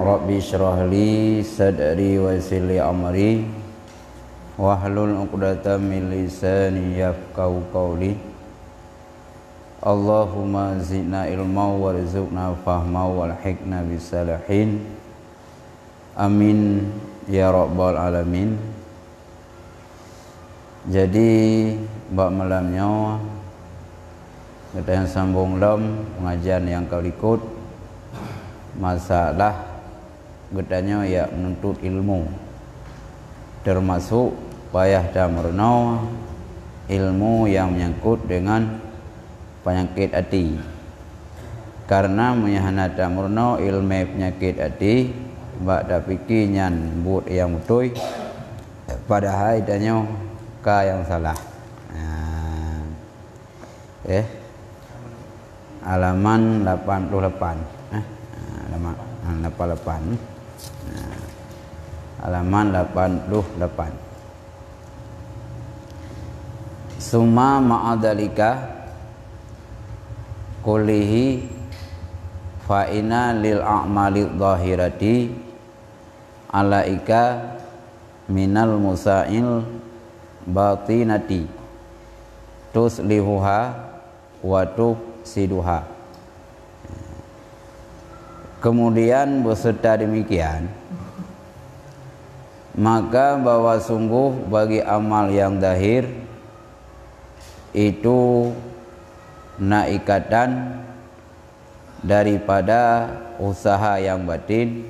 Rabbi syrah li sadri wa yassir li amri wahlul 'uqdatam min lisani yafqahu qawli. Allahumma zidna ilma warzuqna fahma walhiqna bisalihin. Amin ya rabbal alamin. Jadi bab malamnya kita yang sambung pengajian yang kau ikut masalah gedanya ya menuntut ilmu, termasuk payah dan merno ilmu yang menyangkut dengan penyakit hati. Karena menyahana dan merno ilmu penyakit hati bak dak fikir nyan buat yang betul padahal idanya ka yang salah. Halaman 88. Halaman 88. Halaman 88. Summa ma'adalika kullihi fa inna lil a'mali dhahirati alaika minal musa'il batinati tuslihuha wa tufsiduha. Kemudian beserta demikian, maka bahwa sungguh bagi amal yang zahir itu naikatan daripada usaha yang batin,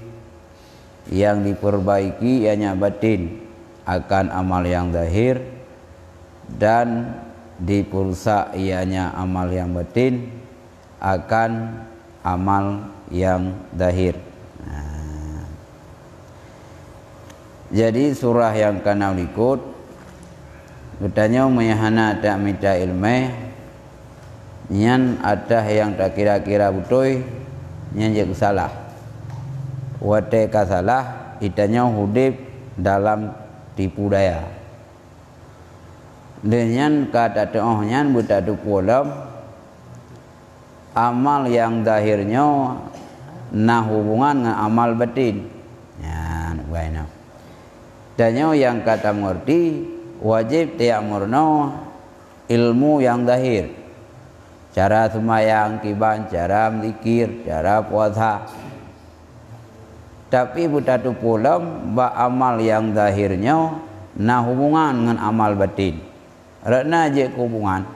yang diperbaiki ianya batin akan amal yang zahir, dan dipulsa ianya amal yang batin akan amal yang zahir. Jadi surah yang kana ikut bertanya menyahana tak minta ilmu nyan ada yang tak kira-kira betul nyan je salah wate ka salah itanya hudip dalam tipu daya dengan kata nyan buta dukulam amal yang zahirnya nah hubungan dengan amal batin ya baina danyo yang kata mengerti wajib ta'murna ilmu yang zahir, cara sembahyang, kiban, cara zikir, cara puasa. Tapi buta tu pulam ba amal yang zahirnya nah hubungan dengan amal batin. Rana je hubungan.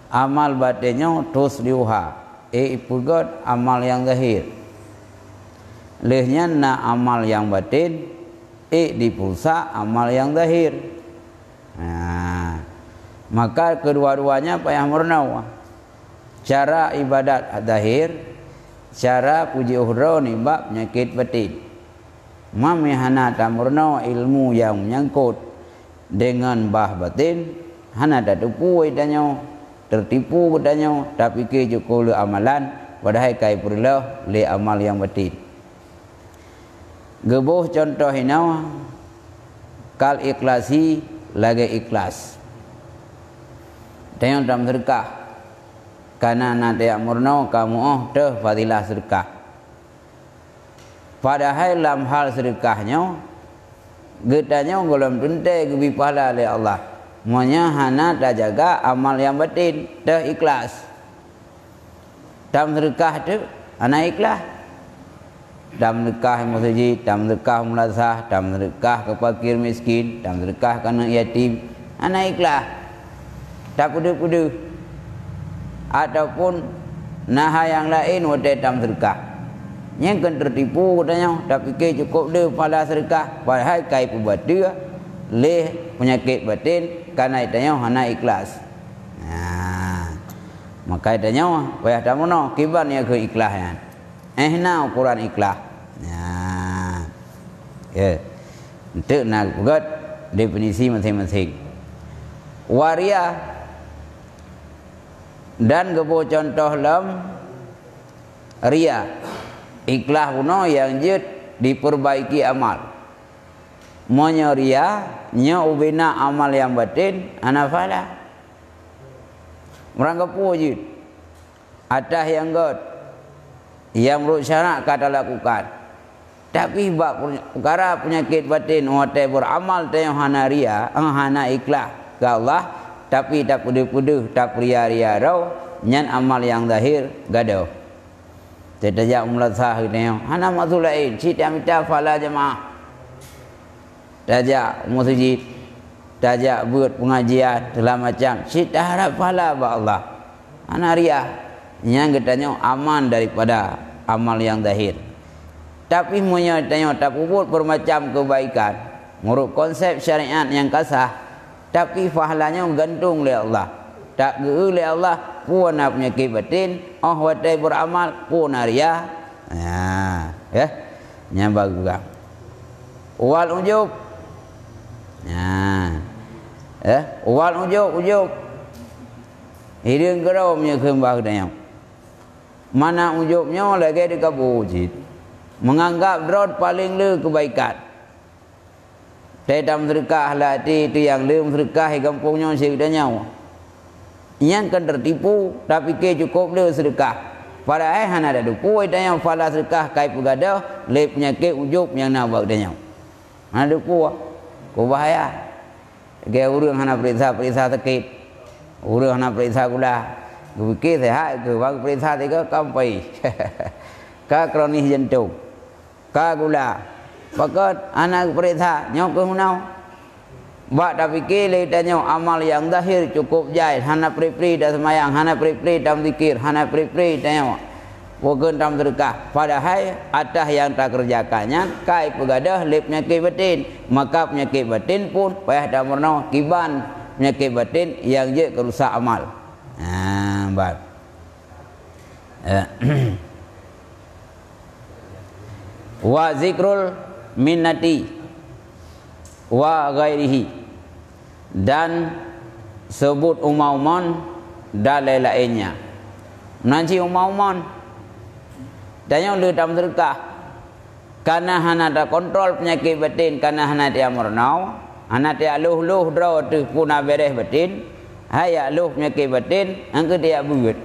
Amal batinnya terus diuha. Ipugot amal yang zahir. Lehnya na amal yang batin dipulsa amal yang zahir. Maka kedua-duanya payah murna. Cara ibadat zahir, cara puji uhra ni bab penyakit batin. Mamihana tamurna ilmu yang menyangkut dengan bah batin, hana tertipu idanya, tertipu idanya, tapi ke jukul amalan padahal kai perlah le amal yang batin. Gebuh contoh hina kal ikhlasi lagi ikhlas. Tengok dalam sedekah. Karena nanti murno kamu teh fadilah sedekah. Padahal dalam hal sedekahnya getanya golem tuntai gebi pahala oleh Allah. Monya hana tak jaga amal yang batin teh ikhlas. Dalam sedekah tu hana ikhlas. Dalam sedekah masjid, dalam sedekah mulazah, dalam sedekah ke fakir miskin, dalam sedekah ke anak yatim, hana ikhlas. Tak kudu-kudu ataupun naha yang lain wate dalam sedekah. Yang kan tertipu katanya, tak fikir cukup dia pada sedekah, padahal kai buat dia leh penyakit batin karena itanya hana ikhlas. Maka itanya payah tamono kiban ya ke ikhlasan. Na ukuran ikhlas. Untuk nak buat definisi masing-masing. Waria dan gebo contoh lam ria ikhlas kuno yang jid diperbaiki amal. Monya ria nya ubina amal yang batin anafala. Orang kepu jid. Atas yang god yang menurut syarak kata lakukan. Tapi perkara penyakit batin hotel beramal tayang hana ria, hana ikhlas ke Allah, tapi tak puduh-puduh, tak ria-ria rau, nyan amal yang zahir gaduh. Tidak mulasah tayang hana mazulain, cita minta fala jemaah. Tajak masjid, tajak buat pengajian segala macam, cita harap pahala ba Allah. Hana ria, yang katanya aman daripada amal yang zahir. Tapi punya tanya tak puput bermacam kebaikan menurut konsep syariat yang kasah, tapi pahalanya gantung oleh Allah. Tak geu oleh Allah pun penyakit batin, watai beramal pun ria. Ya. Yang bagus. Wal ujub. Wal ujub. Hidung kerau punya kembang tanya. Mana ujubnya lagi dikabujit. Menganggap drod paling le kebaikan. Dalam sedekah hati itu yang le sedekah di kampungnya sedekahnya. Yang kan tertipu tapi ke cukup le sedekah. Padahal hana ada dupu yang fala sedekah kai pegadah le penyakit ujub yang nak buat dia. Hana dupu. Ko bahaya. Ke urang hana periksa sakit. Urang hana periksa gula. Fikir sehat ke bang periksa tiga kampai. Ka kronis jantung. Ka gula. Pakat anak periksa nyok ke hunau. Bak dah fikir le tanya amal yang zahir cukup jai, hana pri-pri dah semayang, hana pri-pri dalam zikir, hana pri-pri tanya. Bukan dalam sedekah. Padahal atas yang tak kerjakannya kai pegadah le penyakit batin, maka penyakit batin pun payah dah merno kiban penyakit batin yang je kerusak amal. Baik. Wa zikrul minnati wa ghairihi, dan sebut umauman dan lain-lainnya. Nanti umauman dan yang le dalam sedekah karena hana ada kontrol penyakit batin, karena hana dia mernau, hana dia luh draw tu puna beres batin, haya luh penyakit batin angke dia buat.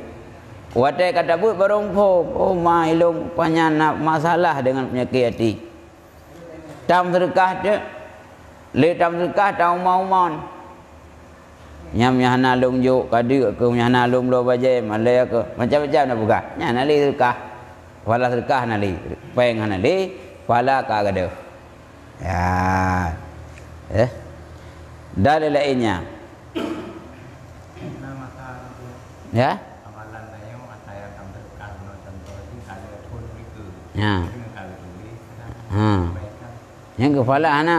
Watai kata buat barongpo, oh mailung banyak masalah dengan penyakit hati. Dalam sedekah je, le dalam sedekah tahu mauman. Nyam yang hana lung juk kadu ke yang hana lung lo bajai malai ke macam-macam nak buka. Nya nali sedekah. Wala sedekah nali, peng nali, wala ka gado. Ya. Dalil lainnya. Ya. Ya. Yang kepala ana.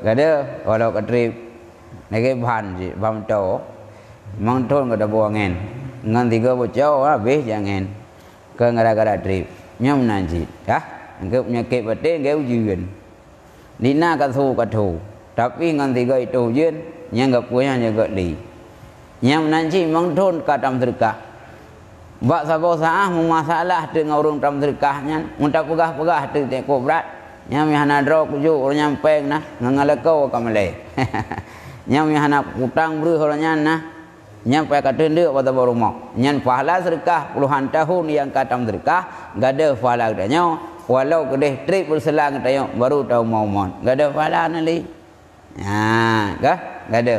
Gada walau ketrip nege ban ji bam to mang thon gada buangen ngan tiga bocau habis jangan ke gara-gara trip nyam nanji ya angke penyakit batin ge ujian dina kathu tapi ngan tiga itu ujian yang gak punya jaga li nyam nanji mang thon kadam sedekah. Bak sabo saah masalah dengan orang dalam sedekahnya, muntah pegah-pegah tu teko berat. Nyam hana draw kuju orang nyampeng nah ngalekau kamale. Nyam hana utang bru orangnya nah nyampai ka tende pada rumah. Nyan pahala sedekah puluhan tahun yang katam sedekah, gada pahala katanya walau kedeh trip berselang katanya baru tahu mau gada pahala nali. Gada.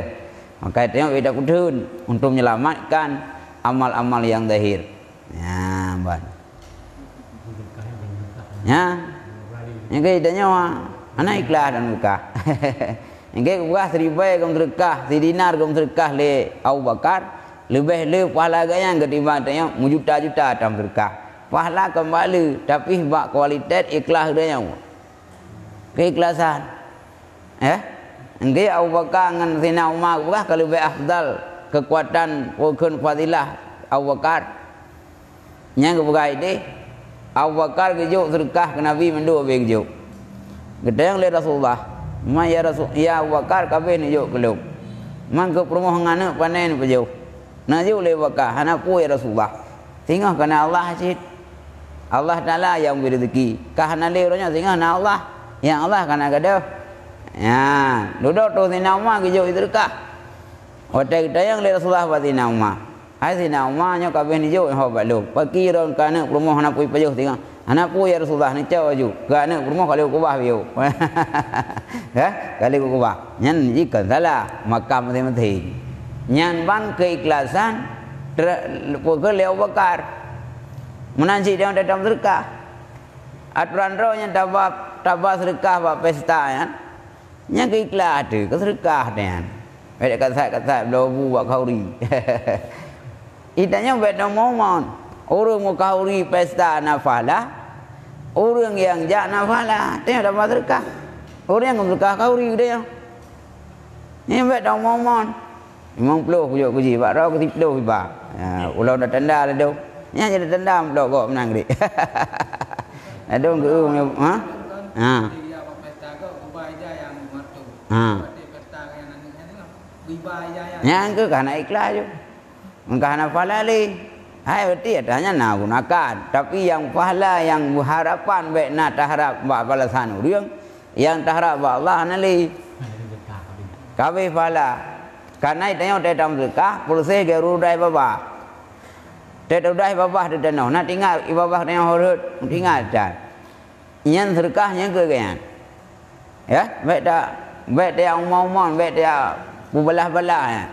Maka tengok kita kudun untuk menyelamatkan amal-amal yang zahir. Ya, ban. Ya. Yang kita nyawa anak ikhlas dan berkah. Yang kita buah seribai kaum sedekah, dinar kaum sedekah le Abu Bakar, lebih le pahala gaya ketimbang tanya juta-juta dalam sedekah. Pahala kembali tapi bak kualitas ikhlas dia nyawa. Keikhlasan. Engke Abu Bakar dengan Sayyidina Umar buah kalau lebih afdal kekuatan pokon fadilah Abu Bakar. Yang kebukai ini Abu Bakar kejuk sedekah ke Nabi mendua begitu. Gedang le Rasulullah, "Ma ya Rasul, ya Abu Bakar kabeh ni juk keluk. Man ke perumahan ngana panen pejuk. Na juk le Bakar, hana pu ya Rasulullah. Tinggal kana Allah cit. Allah Taala yang beri rezeki. Kahana le orangnya tinggal na Allah. Yang Allah kana gada. Ya, duduk tu Sayyidina Umar kejuk sedekah. Hotel kita yang le Rasulullah wa Sayyidina Umar. Ai sina umahnya kabeh ni jo ho balu. Pagi ron kana rumah anak pui pajuh tengah. Anak pui ya Rasulullah ni cau aju. Kana rumah kalau kubah biu. Ya, kalau kubah. Nyan jika salah makam mati-mati. Nyan ban keikhlasan pokok leo bakar. Menansi dia dalam sedekah. Aturan roh yang tabah sedekah buat pesta ya. Nyan keikhlas tu, kesedekah dia. Baik kata belobu buat kauri. Itanya beda momon. Orang mau kauri pesta nafalah. Orang yang jak nafalah. Dia dah sedekah. Orang yang sedekah kauri dia. Ini beda momon. Memang peluh pujuk kuji. Pak rau keti peluh iba. Ulau dah tanda lah tu. Ini jadi tanda peluh kok menang dia. Ada orang ke ha? Ha. Yang ke karena ikhlas je. Karena falali. Hai berarti adanya nak gunakan. Tapi yang pahala yang harapan baik nak taharap buat balasan orang. Yang taharap buat Allah nali. Kabeh pahala. Karena itanya udah dalam sedekah, proses gerudai bapa. Gerudai bapa tu dan nak tinggal ibabah yang horut tinggal dan. Yang sedekahnya ke kan. Ya, baik dia umum-umum, baik dia belah-belah ya.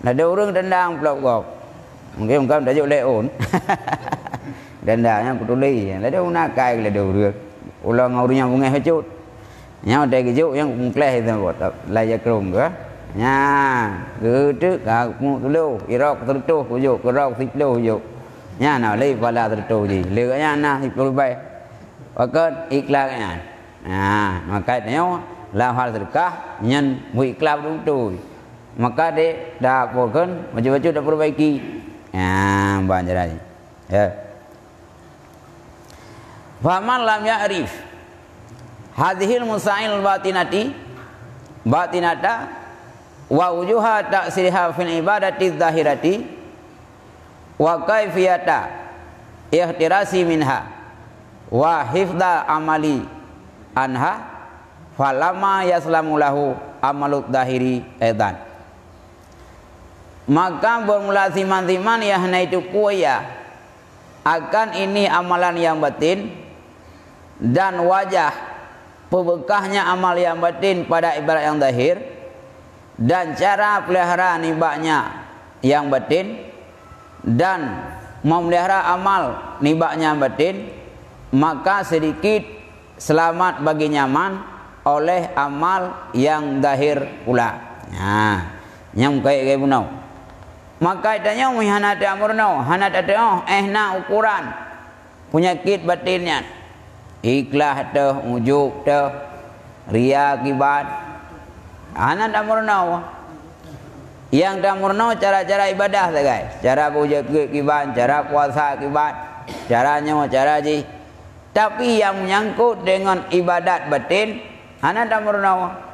Ada orang tendang pelok kok. Mungkin dah jauh leon. Tendangnya petuli. Ada orang nakai le dia. Ulang orang yang bungai hacut. Yang ada kejuk yang mungkleh itu buat layak kerung ke. Nya, gitu kamu dulu. Irok tertuh kujuk, kerok siplu kujuk. Nya nak lei pala tertuh je. Lekanya nak siplu baik. Pakat ikhlaknya. Nah, makanya lah hal sedekah nyen mu ikhlas tu. Maka dia dah pokon baju-baju dah perbaiki. Ya, banyak lagi. Ya. Faman lam ya'rif hadhil musail batinata wa wujuha ta'siriha fil ibadati dzahirati wa kaifiyata ihtirasi minha wa hifdha amali anha falama yaslamu lahu amalut dzahiri edan. Maka bermula siman-siman yang itu kuya akan ini amalan yang batin dan wajah pembekahnya amal yang batin pada ibarat yang zahir dan cara pelihara nibaknya yang batin dan memelihara amal nibaknya batin, maka sedikit selamat bagi nyaman oleh amal yang zahir pula. Nah, yang kayak punau. Maka itanya mihana ta amurno, hana ta ehna ukuran penyakit batinnya. Ikhlas teh, ujub teh, riya kibat. Hana ta amurno. Yang ta amurno cara-cara ibadah ta guys. Cara puja kibat, cara puasa kibat, caranya cara ji. Tapi yang menyangkut dengan ibadat batin, hana ta amurno.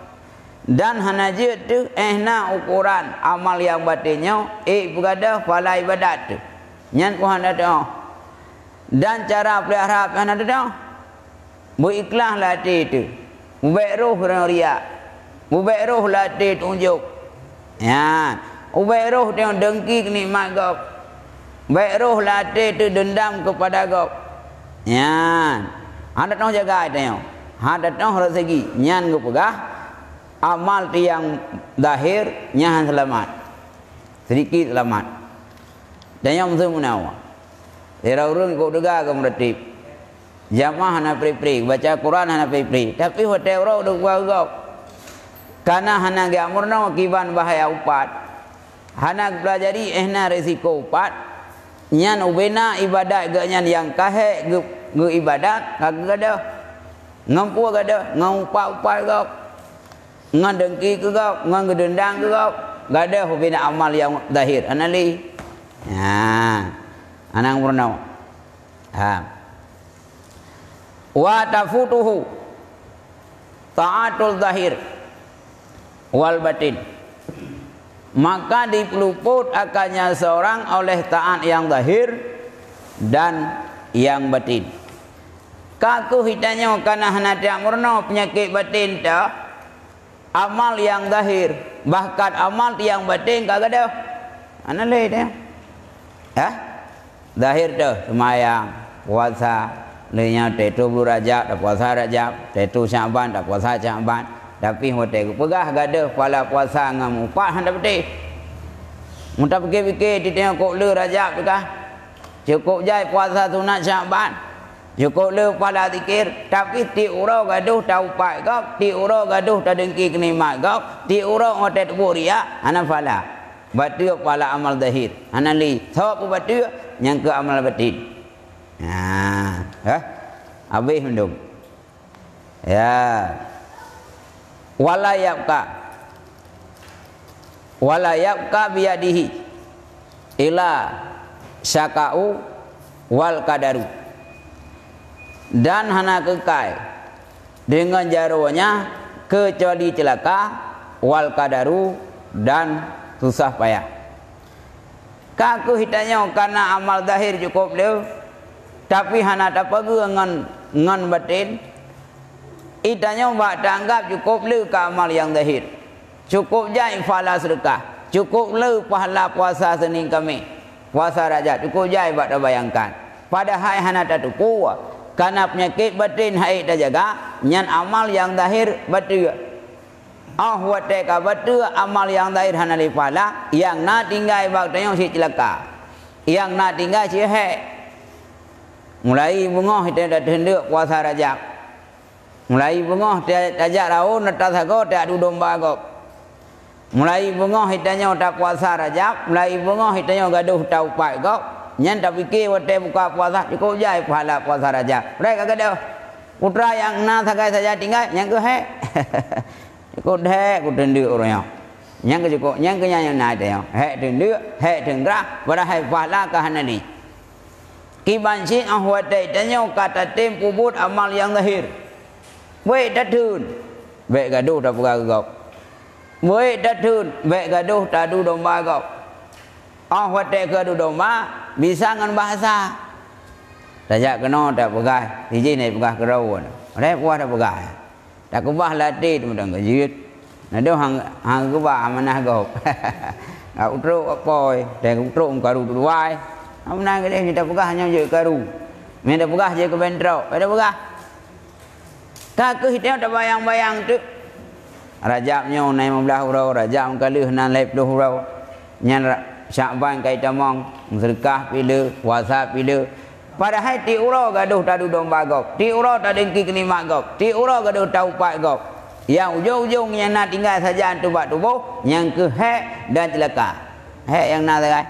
Dan hanaje tu ehna ukuran amal yang batinnya berada pada ibadat tu. Nyan ku hana tu. Dan cara pelihara hana tu. Berikhlas latih tu. Ubaik roh riya. Ubaik roh latih tunjuk. Ya. Ubaik roh tengok dengki nikmat kau. Baik roh latih tu dendam kepada kau. Ya. Hana tu jaga tengok. Hana tu rezeki. Nyan ku pegah. Amal yang zahir nyahan selamat. Sedikit selamat. Dan yang muslim menawa. Era urun kau dengar ke meratib. Jamaah hana pri-pri, baca Quran hana pri-pri. Tapi hotel orang udah gua. Karena hana ge amurna kiban bahaya upat. Hana pelajari ehna risiko upat. Nyan ubena ibadat ge nyan yang kahe ge ibadat kagak ada. Ngampu gada, ngaupat-upat gak. Ngan dengki ke kau, ngan gedendang ke kau, gak ada hubina amal yang zahir. Anali, anang purnau. Wa tafutuhu taatul zahir wal batin. Maka dipeluput akannya seorang oleh taat yang zahir dan yang batin. Kaku hitanya karena hanatia murno penyakit batin dah. Amal yang zahir, bahkan amal yang batin kagak ada. Analai dia. Ya? Zahir tu semayang, puasa, lenya tetu Rajab, dah puasa Rajab, tetu Syaban, dah puasa Syaban. Tapi hotel pegah gaduh pala puasa ngam upat hendak betul. Muntah fikir-fikir di tengok le Rajab tu kah? Cukup jai puasa sunat Syaban. Cukup le pada zikir, tapi ti urau gaduh tau upat kau, ti urau gaduh ta dengki kenikmat kau, ti urau hotel tu ria, ana fala. Batu pala amal zahir. Ana li, sawab batu yang ke amal batin. Habis mendung. Ya. Wala yabqa biyadihi ila syaka'u wal qadaru. Dan hana kekal dengan jarunya kecuali celaka wal qadaru dan susah payah. Kaku hitanya karena amal zahir cukup dia, tapi hana tak pergi ngan batin. Itanya bak tanggap cukup le ke amal yang zahir. Cukup jai pahala sedekah. Cukup le pahala puasa Senin Khamis. Puasa Rajab cukup jai bak dah bayangkan. Padahal hana tak cukup. Karena penyakit batin haid dah jaga, nyan amal yang zahir betul. Wate ka betul amal yang zahir hana li pahala, yang nak tinggal bak tanya si celaka. Yang nak tinggal si haid. Mulai bunga kita dah hendak puasa Rajab. Mulai bunga tajak raun tak sago tak adu domba kau. Mulai bunga hitanya tak puasa Rajab, mulai bunga hitanya gaduh tak upat kau. Nyan tak fikir wate buka puasa cukup jai pahala puasa Rajab. Mereka gaduh. Putra yang na sagai saja tinggal yang ke he. Cukup he ku tenduk orang. Yang ke cukup, yang ke yang na dia. He tenduk, he tenggerah, padahal pahala ke hanali. Kibansin ahwate tanya kata tempo but amal yang zahir. Baik datun, baik gaduh tak pergi kau. Baik datun, baik gaduh tak adu domba kau. Wate ke adu domba bisa dengan bahasa. Tajak kena tak pergi, hiji ni pergi ke rawan. Ada puas tak pergi. Tak kubah latih tu mudah ngejit. Nado hang kubah amanah kau. Kau utruk apa? Dan utruk karu tuai. Amanah ke dia tak pergi hanya je karu. Minta pergi je ke bentrok. Ada pergi. Tak ke hitam tak bayang-bayang tu. Rajabnya naik 15 hurau, Rajab kali nan 20 hurau. Nyan Syaban kai tamang, sedekah bila, puasa bila. Padahal ti urau gaduh tadu domba kau. Ti urau tak dengki kenikmat kau. Ti urau gaduh tau upat kau. Yang ujung-ujung yang nak tinggal saja tu bak tubuh, yang ke hak dan celaka. Hak yang nak sagai.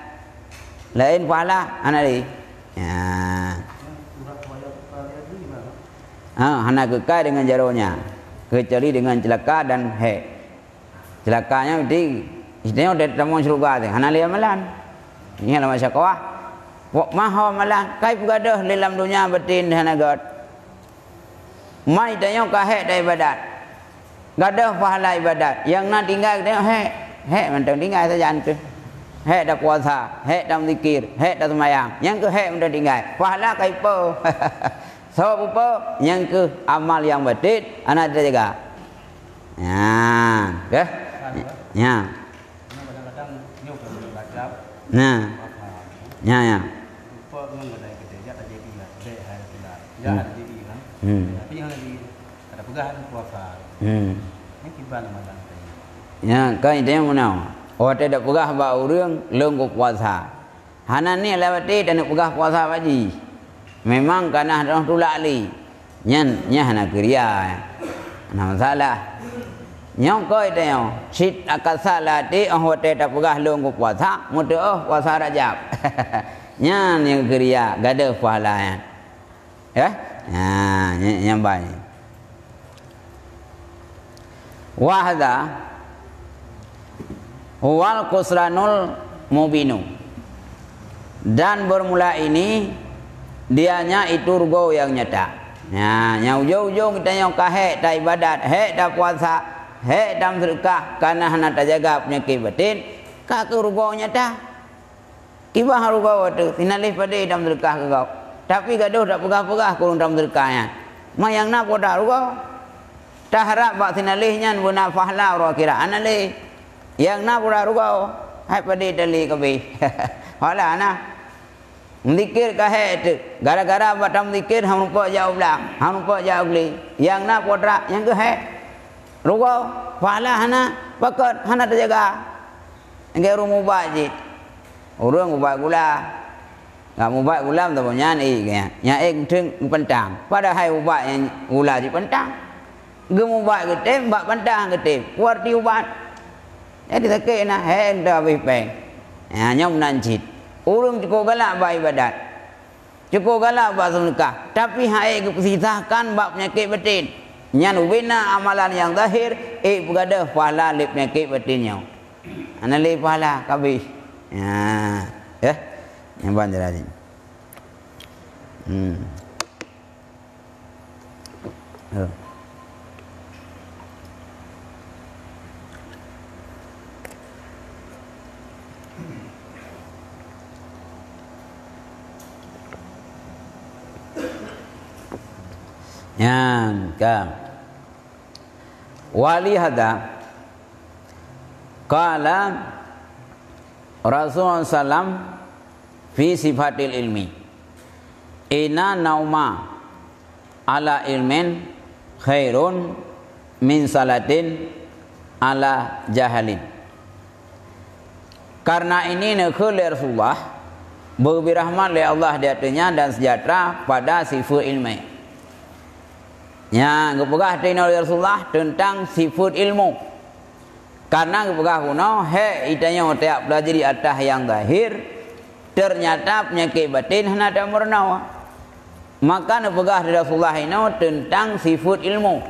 Lain pahala anali. Ya. Hana kekal dengan jarunya, kecuali dengan celaka dan hek. Celakanya di istilahnya udah tamu syurga tu. Hana lihat malan. Ini adalah masyarakat. Maha malan. Kai pegadah dalam dunia batin hana god. Mai tanya ke hek dari ibadat. Gadah pahala ibadat. Yang nak tinggal tengok hek. Hek mentang tinggal saja tu. Hek dah puasa, hek dah zikir, hek dah sembahyang. Yang ke hek mentang tinggal. Pahala kai pe. Sebab apa? Yang ke amal yang batin anak kita jaga. Ya. Ya. Nah. Ya ya. Tapi yang lagi ada pegahan puasa. Ini kiban malam. Ya, kan itu yang mana? Oh, tidak pegah ba urang leung puasa. Hanan ni lewati dan pegah puasa baji. Memang karena orang tulak li. Nyan nak kriya. Nah masalah. Nyong koi tengok. Sit akasala ti hote tak pegah leung puasa, mutu puasa Rajab. Nyan yang kriya gadah pahala ya. Yang baik. Wahda wal kusranul mubinu. Dan bermula ini dianya itu rugo yang nyata. Yang ujung-ujung kita yang kahek dah ibadat, hek dah puasa, hek dah sedekah karena hendak jaga penyakit batin, kak rugo nyata. Kibah rugo tu, tinalih pada dalam sedekah kau. Tapi gaduh tak pegah-pegah kurang dalam sedekahnya. Mayang nak pada rugo. Tak harap bak tinalihnya guna pahala orang kira analih. Yang nak pada rugo, hai pada tali kabe. Hala na. Zikir ka hai tu. Gara-gara batam zikir hang lupa jauh belang, hang lupa jauh geli. Yang na podra yang ke hai. Rugo pahala hana pakat hana terjaga. Engke urung ubah jit. Urung ubah gula. Ngak ubah gula tu nyan ke. Nya thing pentang. Pada hai ubah yang gula di pentang. Gem ubah ke tem bak pentang ke tem. Kuat di ubah. Jadi sakit na hai dah bipeng. Ya nyom nan jit. Urung cukup galak buat ibadat. Cukup galak buat sedekah. Tapi hai kepisahkan bab penyakit batin. Nyan ubina amalan yang zahir, berada pahala lip penyakit batinnya. Ana lip pahala kabis. Ya. Yang bandar aja. Yang ke wali hada qala Rasulullah sallam fi sifatil ilmi inna nauma ala ilmin khairun min salatin ala jahalin. Karena ini nekhul Rasulullah berberi rahmat oleh Allah di atasnya dan sejahtera pada sifat ilmu. Ya, kepegah tina Rasulullah tentang sifat ilmu. Karena kepegah kuno, itanya tiap belajar di atas yang zahir, ternyata penyakit batin hana ada murnawa. Maka kepegah Rasulullah ini tentang sifat ilmu.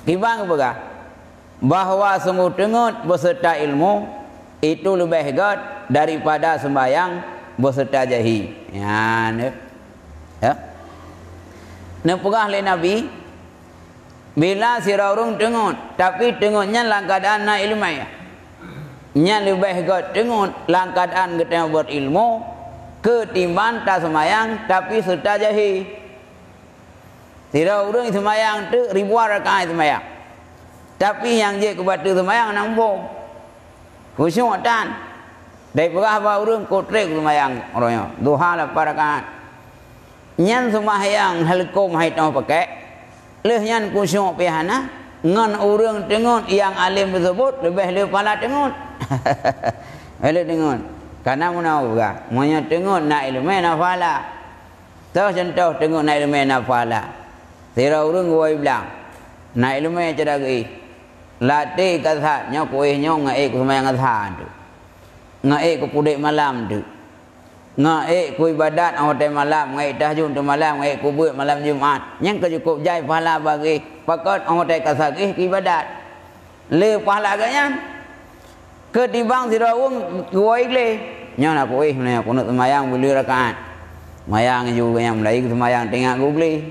Kibang kepegah bahwa sungguh tengut beserta ilmu itu lebih hebat daripada sembahyang beserta jahi. Ya, ya. Nepegah oleh Nabi bila sirarung tengut tapi tengutnya langkadaan na ilmu ya. Nya lebih hebat tengut langkadaan kita buat ilmu ketimbang tak semayang tapi serta jahi. Sirarung semayang tu ribuan rakaat semayang. Tapi yang je kebaca semayang nambung. Khusyuk tan. Dari pegah apa urang kotrek semayang orangnya. Duha 8 rakaat. Nyan semayang halkom hai tau pakai. Leh nyan kusyuk pihana ngan urang tengut yang alim tersebut lebih pala tengut. Ele tengut. Karena munau juga. Monya tengut na ilmu na pala. Tahu contoh tengut na ilmu na pala. Tira urang goi bilang. Na ilmu cadagi. Latih kata nya kuih nya ngai ku semayang kata tu. Ngai ku pudek malam tu. Ngai ku ibadat awal malam, ngai tahajud tu malam, ngai ku buat malam Jumaat. Yang cukup jai pahala bagi pakat awal kasagih ibadat. Le pahala agaknya ketimbang sirawung kuai le. Nya nak kuih nya ku nak semayang beli rakaat. Mayang juga yang mulai semayang tengah gugli.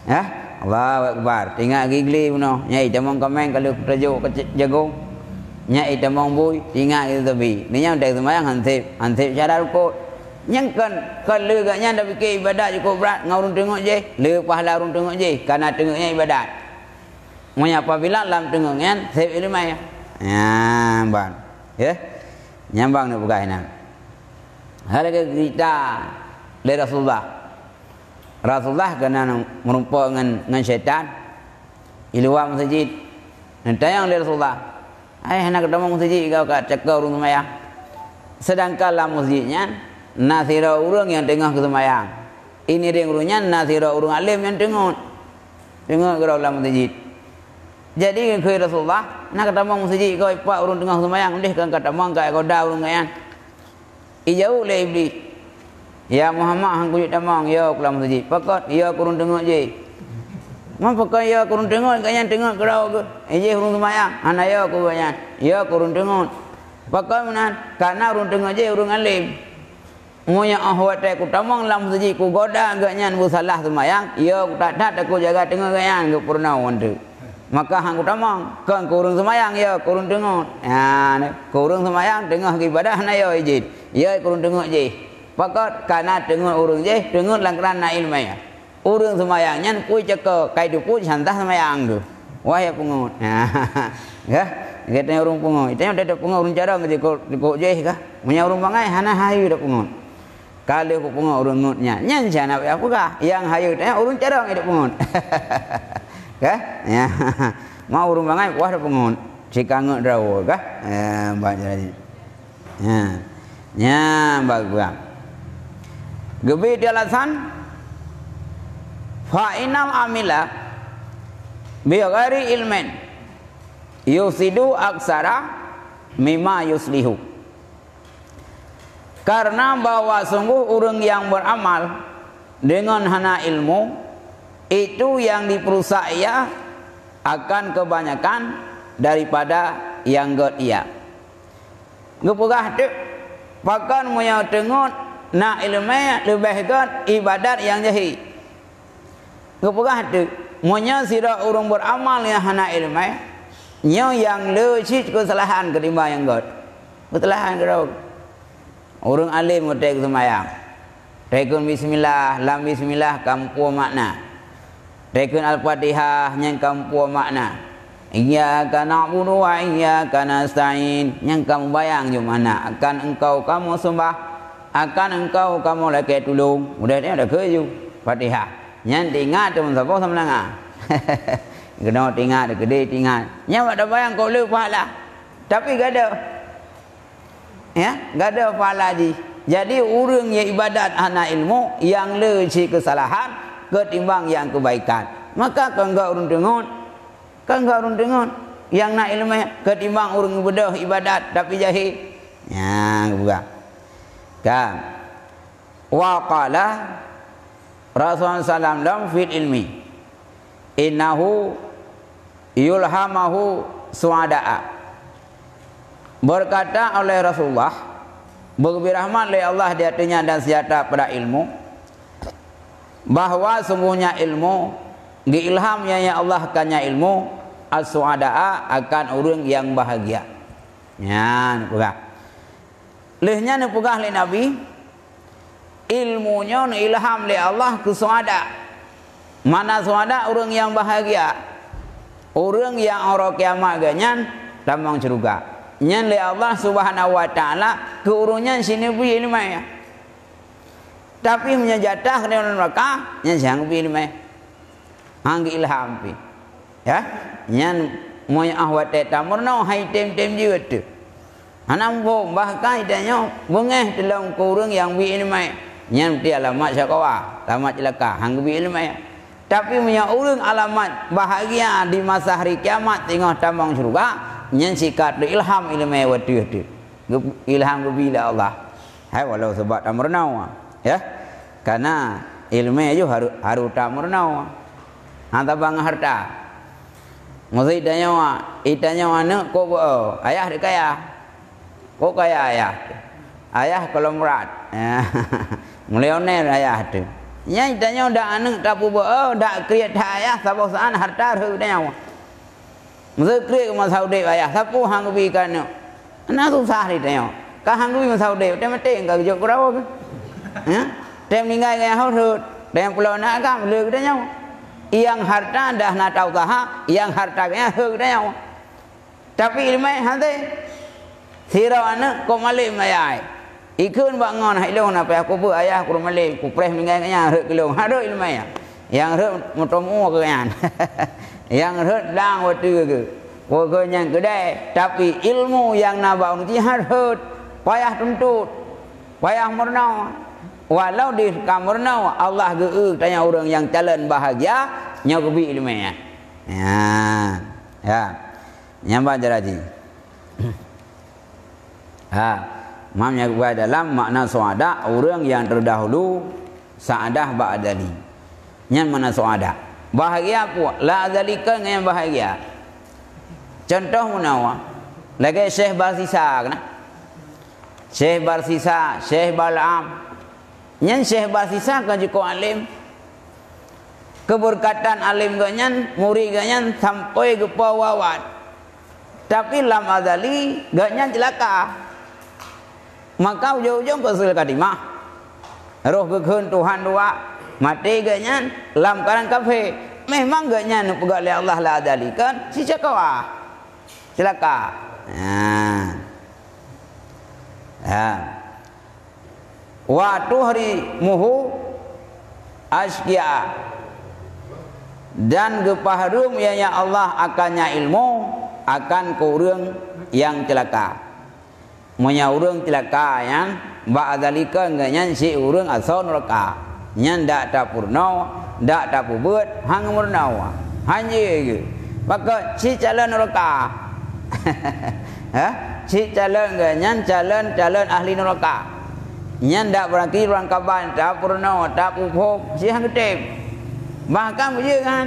Ya, Allahu Akbar. Tengah gigli puno. Nyai tamang komen kalau tajuk jagung. Nyai tamang bui tinggal itu tapi ninya dak semayang hansip cara rukuk nyang kan le gaknya dak fikir ibadat cukup berat ngaurun tengok je le pahala urun tengok je karena tengoknya ibadat monya apabila lam tengoknya sep ilmu ya ban ya nyambang nak buka ini harga kita le Rasulullah kena merumpuk dengan syaitan di luar masjid nanti yang le Rasulullah hendak ketemu masjid kau kat cakap urung semayang. Sedangkan dalam masjidnya nasira urung yang tengah ke semayang. Ini ring urungnya nasira urung alim yang tengok. Tengok ke dalam masjid. Jadi ke Rasulullah nak ketemu masjid kau ipak urung tengah semayang deh kan kata mang kai kau dah urung kan. Ijau le iblis. Ya Muhammad hang kujut tamang ya ke dalam masjid. Pakat ya kurung tengok je. Mampu kaya kurun tengok kaya tengok kerau ke. Je urung semayang. Anak ya aku banyak. Ya kurun tengok. Pakai menan karena urung tengok je urung alim. Monya ahwat aku tamang lam saji ku goda agaknya bu salah semayang. Ya aku tak aku jaga tengok kaya ke purna wantu. Maka hang ku tamang kan kurung semayang ya kurun tengok. Ya kurung semayang tengok ibadah na ya ijid. Ya kurun tengok je. Pakai karena tengok urung je tengok langkaran na ilmu ya. Urang semayangnya kui cakap kai tu pun santah semayang tu. Wahai pungut. Ya, kita urung pungut. Itu ada pungut urung cara ngeti kok je kah? Punya urung bangai hana hayu dak pungut. Kalau ku pungut urung ngutnya, nyan jana apa kah? Yang hayu tanya urung cara ngeti pungut. Kah? Ya. Mau urung bangai wah dak pungut. Jika ngut rawo kah? Banyak lagi. Ya, bagus. Gebi di alasan fa'inal amila bighari ilmin yusidu aksara mimma yuslihu. Karena bahwa sungguh orang yang beramal dengan hana ilmu itu yang diperusak ia akan kebanyakan daripada yang god ia. Ngepegah tu pakan moya tengut nak ilmu lebih god ibadat yang jahi. Ngepegah tu monya sira orang beramal yang hana ilmu nyo yang lecit kesalahan ketimbang yang god. Kesalahan kerau. Orang alim ngotek semayang. Rekun bismillah, lam bismillah kampu makna. Rekun al-Fatihah yang kampu makna. Iyyaka na'budu wa iyyaka nasta'in. Yang kamu bayang je mana akan engkau kamu sembah, akan engkau kamu lagi tolong. Mudah dia ada kerja Fatihah. Yang tinggal teman siapa sama dengar. Kena tinggal ada gede tinggal. Yang ada bayang kau lu pahala. Tapi gak ada. Ya, gak ada pahala di. Jadi orang yang ibadat hana ilmu yang leci kesalahan ketimbang yang kebaikan. Maka kan enggak orang dengar. Kan enggak orang dengar yang nak ilmu ketimbang orang ibadah ibadat tapi jahil. Ya, bukan. Kan. Wa qala Rasulullah sallallahu alaihi fil ilmi innahu yulhamahu suada'a. Berkata oleh Rasulullah, berberi rahmat oleh Allah di atasnya dan sejahtera pada ilmu, bahwa sungguhnya ilmu diilham yang Allah kanya ilmu as-suada'a akan orang yang bahagia. Ya, pegah. Lehnya ni pegah oleh Nabi, ilmunya ni ilham oleh Allah ke suada. Mana suada orang yang bahagia, orang yang orang kiamat ganyan tambang surga. Nyan le Allah Subhanahu wa taala keurunyan sini bui ilmu ya. Tapi menyajatah kena neraka nyan sang bui ilmu. Anggi ilham pi. Ya. Nyan moy ahwat tamurno hai tem-tem jiwa tu. Anam bo bahkan idanya bengeh dalam kurung yang bui ilmu. Nyan ti alamat syakawa, alamat celaka hang bui ilmu ya. Tapi punya urang alamat bahagia di masa hari kiamat tengah tambang surga. Nyen sikat ilham ilmu wadu tu. Ilham bila Allah. Hai walau sebab tamurnau ya. Karena ilmu itu harus tamurnau. Hanta bang harta. Mesti tanya itanya mana kok ayah dik kaya. Kok kaya ayah. Ayah kalau murad. Milioner ayah tu. Nya itanya dak anak tak bubo dak kriat ayah sabosaan harta hu tanya. Mesti masa udah ayah, sapu hang bi kan, anak susah ni tanya. Kah hang bi masa udah, tem mati enggak jauh kurau ke? Tem ninggal yang harus, tem pulau nak kan, leh tanya. Yang harta dah nak tahu kah? Yang hartanya hug tanya. Tapi ilmu hande, sirau anak kau malih mayai. Ikun bangun hailong apa aku bu ayah aku malih, aku preh ninggal nya hug kilong, ada ilmu ya. Yang hug mutomu ke kan. Yang herd lang waktu ke, waktu yang gede, tapi ilmu yang nabau nanti herd, payah tuntut, payah murnau. Walau di kamurnau Allah tanya orang yang calon bahagia, nyokubi ilmunya. Ya, nyambat jaraji. Mamnya gua dalam makna suada orang yang terdahulu saadah ba'dali. Nyan mana suada? Bahagia apa? La azalika dengan bahagia. Contoh menawa. Lagi Syekh Barsisa kena. Syekh Barsisa, Syekh Bal'am. Nyan Syekh Barsisa kan juga alim. Keberkatan alim ganyan, murid ganyan sampai ke pawawat. Tapi lam azali ganyan celaka. Maka ujung-ujung kesul kadimah. Roh kekun Tuhan dua. Mati ganyan lam karang kafe memang gaknya nu pegat oleh Allah la adalikan si cakap celaka. Wa tuhri muhu askia, dan gepahrum ya Allah akannya ilmu akan ke urang yang celaka. Monya urang celaka yang ba'dalika nganya si urang asal neraka. Nya ndak tapurno, ndak tapubut hang murnawa. Hanya ge. Maka si calon neraka. Si calon nganya calon ahli neraka. Nya ndak berarti orang kaban tapurno, tapupup si hang getep. Bahkan begitu kan.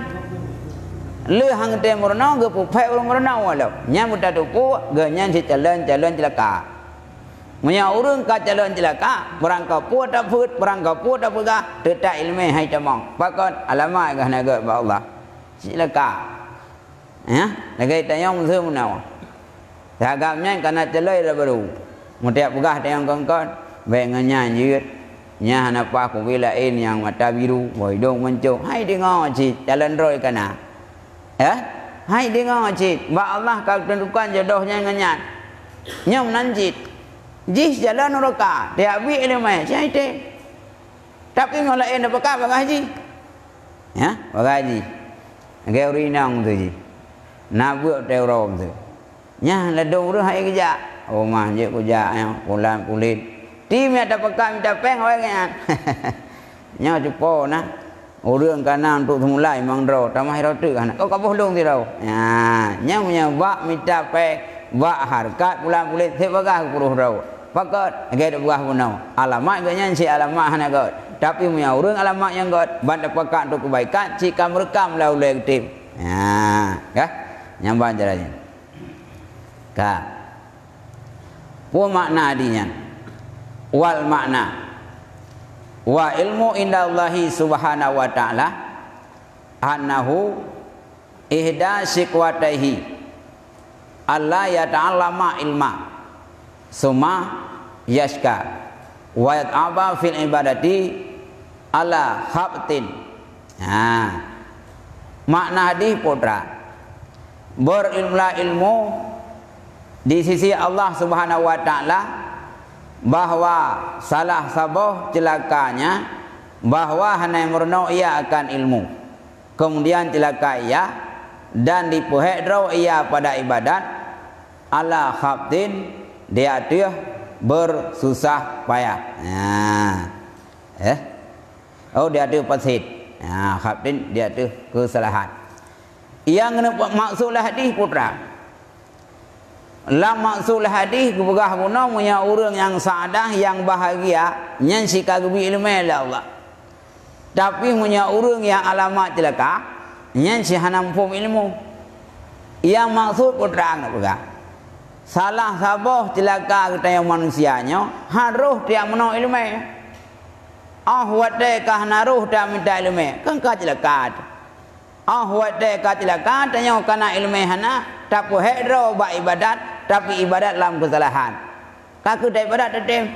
Le hang te murna ge pupai urang murna walau. Nya muda tupu ge nya si calon celaka. Munya urang ka calon celaka, perang kaput daput, perang kaput daput ga tetak ilmu hai tamang. Pakon alamat ga naga ba Allah. Celaka. Ya, nagai tayang musuh menawa. Sagamnya kana celai dah baru. Mutiap pegah tayang kongkon, baik nganya nyut. Nya hanapa ku wilain yang mata biru, hidung mencuk. Hai dengar cik, jalan roy kana. Hai dengar cik, ba Allah kau tentukan jodohnya nganyat. Nyom nanjit. Jih jalan neraka, dia ambil ilmu cai te. Tapi ngolain dah pakar bagaji. Ya, bagaji. Ngai urinang tu ji. Na buat te rom tu. Nya ladung ru hai kerja. Oh mah je kerja yang pulang kulit. Tim yang dah pakar minta peng orang kan. Nya cepo nah. Urang kana untuk mulai mangro tamah rotu kan. Kau kabuh long ti rau. Ya, nya punya bak minta peng, bak harkat pulang kulit sebagah puluh rau. Pakat ngai dak buah punau. Alamat ganya si alamat hana got. Tapi punya urang alamat yang got banda pakat untuk kebaikan jika merekam lau le tim. Ya, kah? Nyambang caranya. Ka. Pu makna adinya. Wal makna. Wa ilmu indallahi subhanahu wa ta'ala annahu ihda sikwataihi alla yata'allama ilma summa yashka wa yat'aba fil ibadati ala habtin. Makna hadis putra berilmulah ilmu di sisi Allah subhanahu wa ta'ala bahwa salah sabuh celakanya bahwa hanai murno ia akan ilmu, kemudian celaka ia dan dipuhedro ia pada ibadat ala khabtin dia tuh bersusah payah. Oh dia tuh pasit. Khabtin dia tuh kesalahan. Yang maksudlah hadis putra. La maksud hadis gebegah guna punya orang yang saadah yang bahagia yang sikagubi ilmu Allah. Tapi punya orang yang alamat celaka yang si hanampum ilmu. Yang maksud putrang begah. Salah sabuh celaka kita yang manusianya harus dia meno ilmu. Wate kah naruh dia minta ilmu. Kan ka celaka. Wate ka celaka tanya kana ilmu hana tapu hedro ba ibadat. Tapi ibadat dalam kesalahan. Kaku dah ibadat tetem.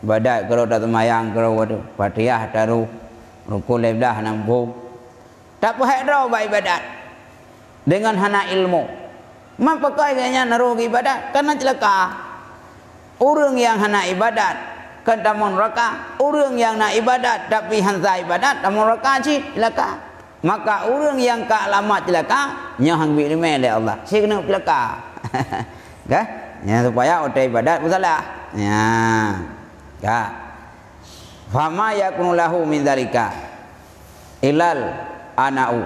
Ibadat kalau dah semayang kalau wadu Fatihah taruh rukun lebdah nampu. Tak pahadro ba ibadat dengan hana ilmu. Mapakai ganya naruh ibadat karena celaka. Orang yang hana ibadat kan tamun neraka. Orang yang nak ibadat tapi hansa ibadat tamun neraka celaka. Maka orang yang ka alamat celaka nyahang bi ilmu oleh Allah. Si kena celaka. Kah? Ya supaya utai ibadat bersalah. Ya. Kah? Fama yakunu lahu min dzalika ilal anau.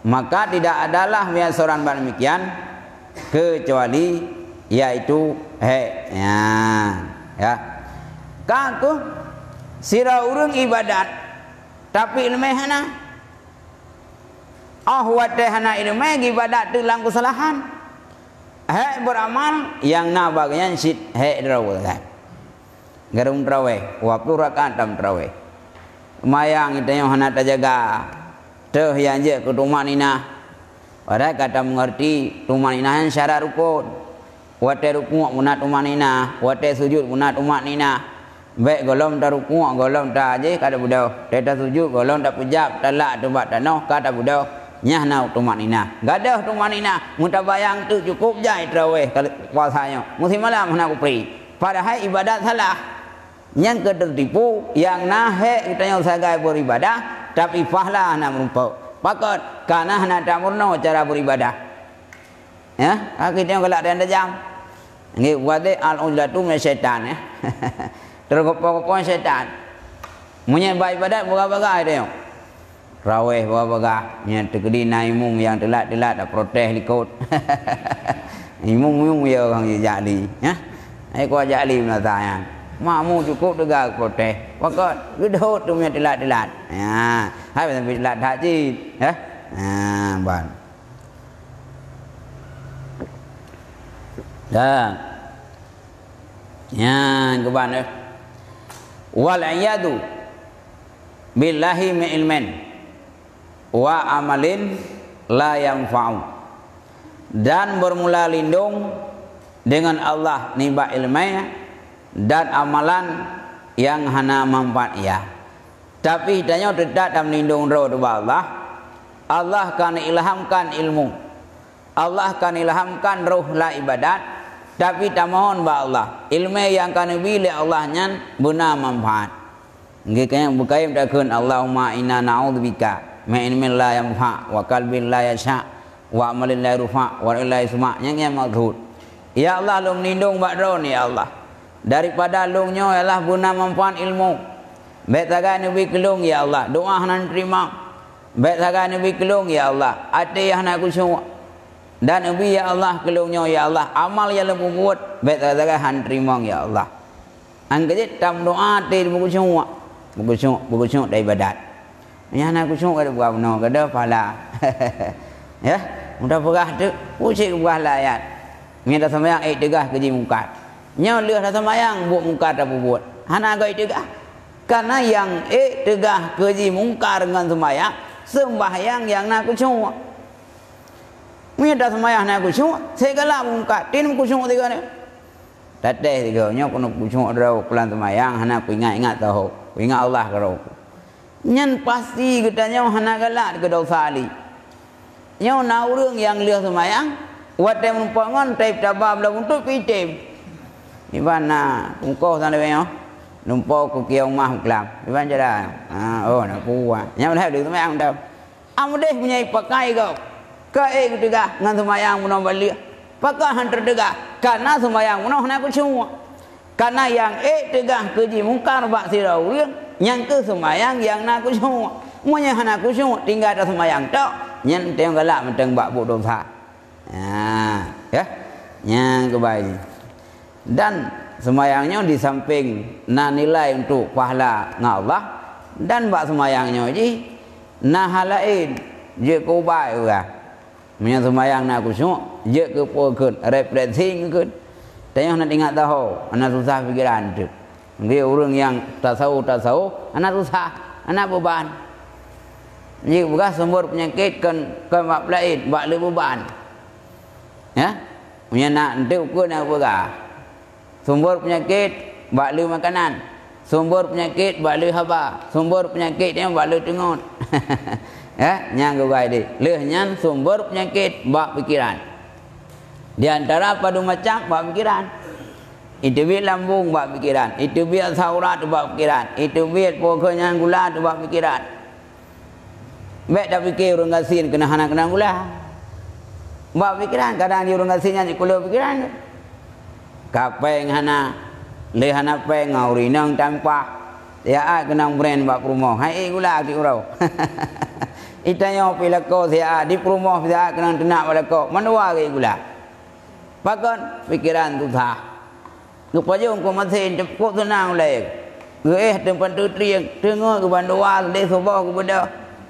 Maka tidak adalah yang seorang demikian kecuali yaitu ya. Kaku sira urang ibadat tapi ilmu hana. Wate hana ilmu ibadat dalam kesalahan. Beramal yang na bagian sit draweh kan. Garum draweh, waktu rakaat tam draweh. Mayang itu yang hendak terjaga. Teh yang je ke rumah nina. Padahal kata mengerti rumah nina yang syarat rukun. Wate rukun munat rumah nina, wate sujud munat rumah nina. Baik golong tak rukun, golong tak aje kata budau. Teta sujud golong tak pujab, talak tempat tanah kata budau. nyah na tumanina. Gadah tumanina, mutabayang tu cukup jai terawih kalau puasanya. Musim malam hana kupri. Padahal ibadat salah. Yang ketertipu yang nahe kita yang sagai beribadah tapi pahala hana merumpau. Pakot karena hana tak murno cara beribadah. Ya, kita yang galak dan jam. Nggih wade al-ujlatu min syaitan ya. Tergopo-gopo syaitan. Munye ibadat berapa-apa dia. Raweh berapa-apa. Nya tegedi naimung yang telat-telat dah protes likut. Imung ya orang jadi, ya. Ai ko jadi menatanya. Makmu cukup tegak protes. Pakot gedhot tu nya telat-telat. Ya, hai sampai telat haji, ya. Ban. Dah. Yang ke mana? Wal iyadu billahi min ilmin wa amalin la yanfa'u. Dan bermula lindung dengan Allah niba ilmu dan amalan yang hana manfaat ya. Tapi hidayah tidak dalam lindung roh Allah. Allah akan ilhamkan ilmu. Allah akan ilhamkan roh la ibadat. Tapi tak mohon ba Allah ilmu yang kan bila Allah nyan guna manfaat. Nggih kaya bukaim takun Allahumma inna na'udzubika min ilmin la yanfa wa qalbin la yasha wa amalin la rufa wa la isma yang maksud. Ya Allah lu melindung bakro ni ya Allah. Daripada lungnyo ialah guna manfaat ilmu. Baik taga nabi kelung ya Allah, doa hanan terima. Baik taga nabi kelung ya Allah, ati yang nak kusyuk. Dan Nabi ya Allah kelungnya ya Allah amal yang lebih buat baik taga han terima ya Allah. Angkat tam doa ti buku syuk dari ibadat. Ya nak kusyuk ada buat benar kada pahala. Ya, mudah perah tu ucik buah layat. Ngeda sembahyang tegah keji mungkar. Nya leuh dah sembahyang buat mungkar tak buat. Hana gai tegah. Karena yang tegah keji mungkar dengan sembahyang yang nak kusyuk. Punya dah semayah nak kusyuk, segala mungkat, tin kusyuk tiga ni. Tateh tiga, nyo kono kusyuk rau pelan semayang, hana ku ingat tahu, ku ingat Allah kerau. Nyan pasti katanya hana galak ke dosa ali. Nyo naurung yang lihat semayang, watem numpangan taip tabab lah untuk pitem. Di mana engkau sana beyo, numpau ku kiau mah kelam. Di mana jada? Oh nak kuat. Nyo dah được semayang dah. Amudeh punya pakai kau. Ke juga ngan semayang munah balik. Pakah hantar juga karena semayang munah nak kusyuk. Karena yang tegah keji mungkar bak sirau yang ke semayang yang nak kusyuk. Muanya nak kusyuk tinggal ada semayang tok. Yang tengok galak menteng bak buat dosa. Ya. Yang kebaik. Dan semayangnya di samping na nilai untuk pahala dengan Allah dan bak semayangnya ji na halain je ko baik juga. Punya sembahyang nak kusyuk, je ke pokon, refreshing ke. Tengok nak ingat tahu, anak susah fikiran tu. Dia orang yang tasawuf, anak susah, anak beban. Jika bukan sumber penyakit kan bak lain, bak le beban. Ya, punya nak tu ke nak berah. Sumber penyakit bak le makanan, sumber penyakit bak le haba, sumber penyakit yang bak le tengut. Ya, yang gugai di. Lehnya sumber penyakit bak pikiran. Di antara padu macam bak pikiran. Itu biar lambung bak pikiran. Itu biar saurat bak pikiran. Itu biar pokoknya gula bak pikiran. Baik dah fikir orang gasin kena hana kena gula. Bak pikiran kadang dia orang gasinnya di kulo pikiran. Kapeng hana, leh hana peng ngauri nang tanpa. Ya kena brand bak rumah. Hai gula di urau. Itanya pilih kau saya di rumah saya kena tenak pada kau manua ke gula. Pakon pikiran tu sah. Kepajung kau masih kau tenang lagi. Tempat tu triang tengok ke bandua di subah ke benda.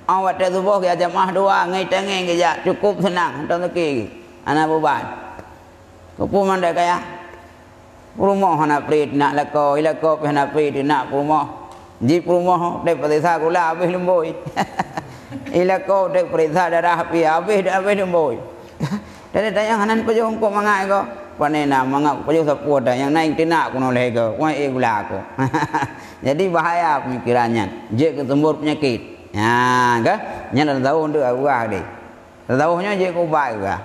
Awak di subah ke jamaah doa ngai tengeng ke ja cukup senang tak lagi. Anak beban. Kau mandai kaya. Rumah nak prit nak lako ilako nak prit nak rumah. Di rumah daripada saya gula habis lemboi. Ilako dek perintah darah api habis lemboi. Dan tanya hanan pejong kok mangai ko. Panena mangap pejong saput yang naik tenak kuno leh ko. Wah gula ko. Jadi bahaya pemikirannya. Je ke sumber penyakit. Ya, ke? Nya dah tahu untuk aku deh. Tahunya je ku bai ke.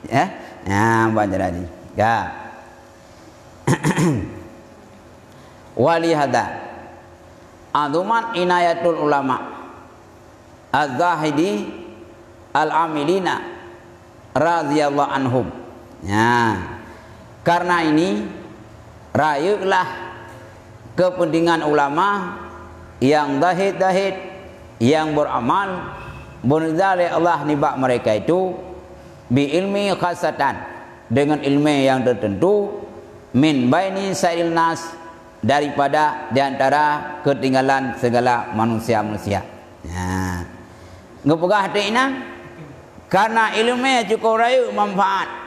Ya. Nah, baca tadi. Ya. Wali hada aduman inayatul ulama az-zahidi al-amilina radhiyallahu anhum. Ya. Karena ini rayulah kepentingan ulama yang zahid-zahid yang beramal bunzali Allah nibak mereka itu bi ilmi khasatan dengan ilmu yang tertentu min baini sa'il nas daripada diantara ketinggalan segala manusia-manusia. Nah, ngepegah hatinya karena ilmu cukup rayu manfaat.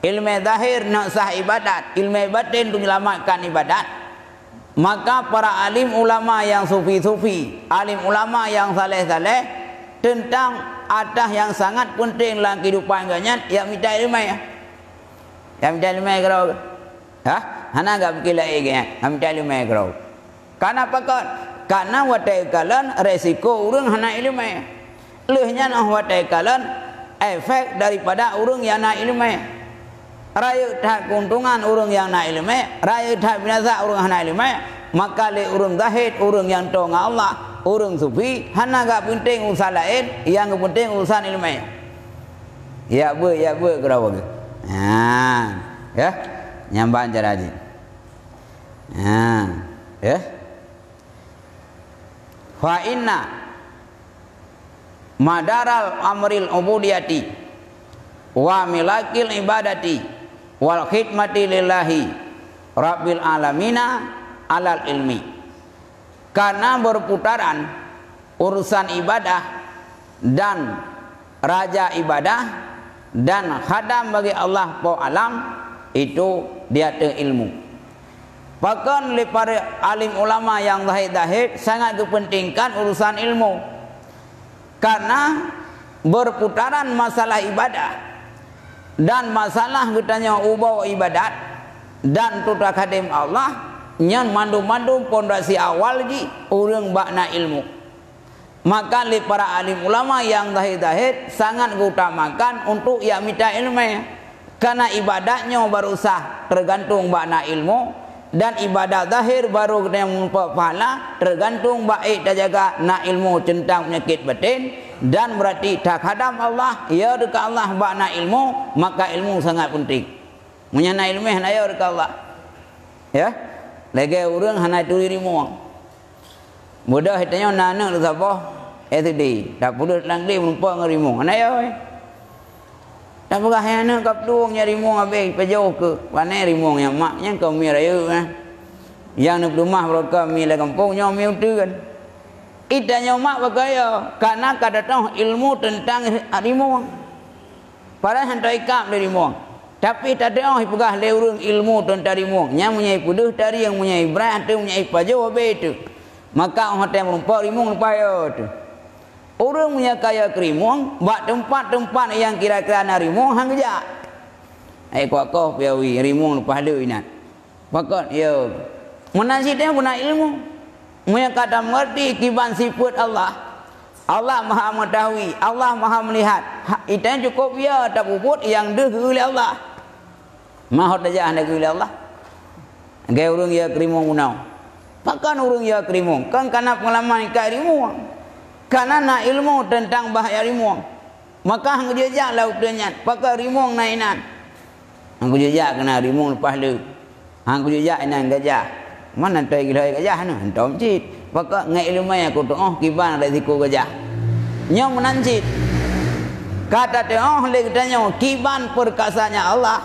Ilmu zahir nak sah ibadat, ilmu batin untuk menyelamatkan ibadat. Maka para alim ulama yang sufi-sufi, alim ulama yang saleh-saleh tentang atas yang sangat penting dalam kehidupan kalian yang minta ilmu ya. Yang minta ilmu kalau hana enggak fikir lagi kan minta ilmu kalau. Karena apa kan? Karena watai kalan resiko urang hana ilmu. Leuhnya nah watai kalan efek daripada urang yang na ilmu. Raya tak keuntungan urang yang na ilmu, raya tak binasa urang hana ilmu. Maka le urang zahid, urang yang tahu Allah, urang sufi hana enggak penting urusan lain, yang penting urusan ilmu. Ya ber kalau begitu. Nah, ya. Nyambang cara aja. Nah, ya. Fa inna madaral amril ubudiyati wa milakil ibadati wal khidmati lillahi rabbil alamina alal ilmi. Karena berputaran urusan ibadah dan raja ibadah dan khadam bagi Allah po alam itu dia ada ilmu. Bahkan oleh para alim ulama yang zahid-zahid sangat kepentingkan urusan ilmu. Karena berputaran masalah ibadah dan masalah katanya ubah ibadat dan tuta kadim Allah yang mandu-mandu pondasi awal ji urang bakna ilmu. Maka oleh para alim ulama yang zahid-zahid sangat diutamakan untuk ia minta ilmu. Karena ibadahnya baru sah tergantung makna ilmu dan ibadah zahir baru kena mempunyai pahala tergantung baik dan jaga nak ilmu tentang penyakit batin dan berarti tak hadam Allah ya dekat Allah makna ilmu maka ilmu sangat penting. Menyana ilmu hanya ya dekat Allah. Ya. Lagi orang hanya turi rimuang. Mudah hitanya nana siapa? Itu di tak perlu langli menumpang rimuang. Hanya ya. Tak pernah hanya kap tuang nyari rimuang habis pejauh ke mana rimuang yang maknya kau mi raya yang nak rumah mereka mi la kampung nyo mi utukan idanya mak bagaya karena kadatang ilmu tentang rimuang para hantai kap dari rimuang tapi tak ada orang pegah le urang ilmu tentang rimuang nya punya puduh dari yang punya ibrat tu punya pejauh habis tu maka orang yang merumpa rimuang payah tu. Orang punya kaya kerimuang, buat tempat-tempat yang kira-kira nak rimuang hang kerja. Kuat piawi rimuang lepas lu inat. Pakot yo. Menasihnya guna ilmu. Punya kata mengerti kiban sifat Allah. Allah Maha mengetahui, Allah Maha melihat. Itu cukup ya tak puput yang deh oleh Allah. Maha dajah nak oleh Allah. Gaya orang ya kerimuang gunau. Pakan orang ya kerimuang. Kan karena pengalaman kat rimuang. Karena nak ilmu tentang bahaya rimuang. Maka hang jejak laut denyat. Pakai rimuang nainan. Hang jejak kena rimuang lepas lu. Hang jejak inan gajah. Mana tai gila gajah nu? Hentom cit. Pakai ngai ilmu yang aku tengok kiban ada siku gajah. Nyom menancit. Kata tengok le katanya kiban perkasanya Allah.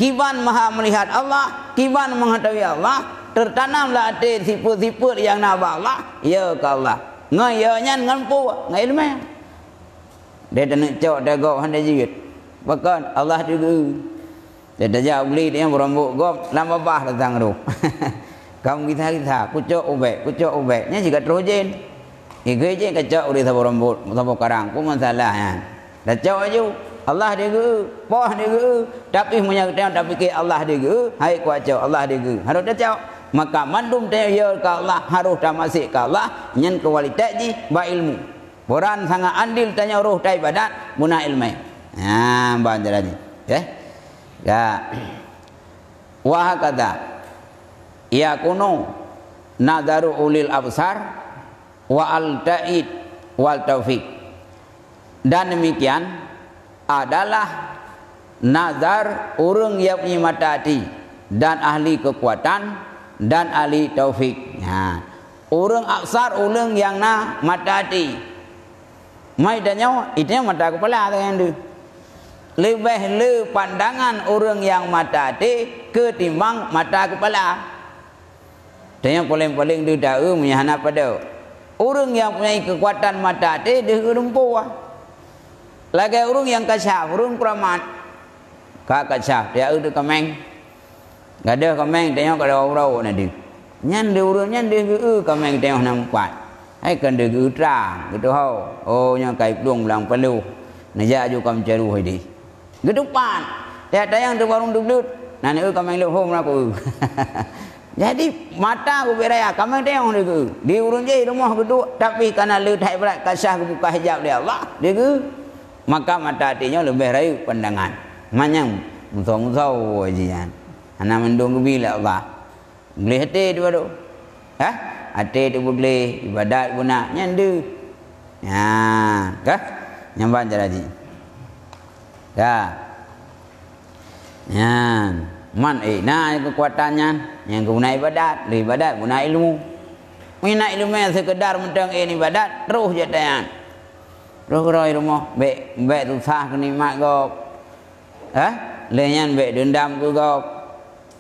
Kiban maha melihat Allah. Kiban mengetahui Allah. Tertanamlah hati sifat-sifat yang nabah Allah. Ya ke Allah. Ngayanya ngampu ngai ilmu. Dia tak nak cok dah gop hande jigit. Bahkan Allah juga. Dia dah jauh beli dia berambut gop lama bah datang tu. Kamu kita kucok ubek. Nya juga trojen. Ige kacok uri sabar rambut, sabar karang pun masalah ya. Dah cok aju. Allah dia ge, poh dia ge. Tapi punya tapi ke Allah dia ge. Hai kuat cok Allah dia ge. Harus dah cok. Maka mandum dia ke Allah harus tamasik ke Allah nyen kualitas ji ba ilmu. Boran sangat andil tanya roh tai ibadat guna ilmu. Ha banjara ni. Okey. Ya. Wa hakada yakunu nadaru ulil absar wa al-ta'id wal taufiq. Dan demikian adalah nazar orang yang punya mata hati dan ahli kekuatan dan ahli taufik. Ha. Orang absar orang yang na mata hati. Mai tanya itu mata kepala tu yang tu. Lebih le pandangan orang yang mata hati ketimbang mata kepala. Tanya paling-paling dia tahu menyahana pada orang yang punya kekuatan mata hati dia kerumpuah. Lagi orang yang kasyaf, orang keramat. Kak kasyaf dia ada kameng. Gak ada kameng tengok kada orang nanti. Nyan dia orang nyan dia kameng tengok nampak. Hai kan dia terang gitu hau. Oh nya kai plung belang palu. Naja ju kam caru hai di. Gedupan. Dia tayang tu warung dudut. Nani kameng lu hom aku. Jadi mata aku beraya kameng tengok dia ke. Di urun je rumah geduk tapi karena lu tai berat kasyaf buka hijab dia Allah. Dia ke maka mata hatinya lebih rayu pandangan. Manyang musau-musau ajian. Ana mendung bila Allah. Boleh hati tu tu. Ha? Hati tu boleh ibadat guna nyandu. Ha, kah? Nyamban jaraji. Dah. Yan. Man nah kekuatannya yang guna ibadat, guna ilmu. Mina ilmu yang sekedar mentang ibadat terus je tayan. Terus roi rumah be susah kenikmat gop. Ha? Lenyan be dendam ku gop.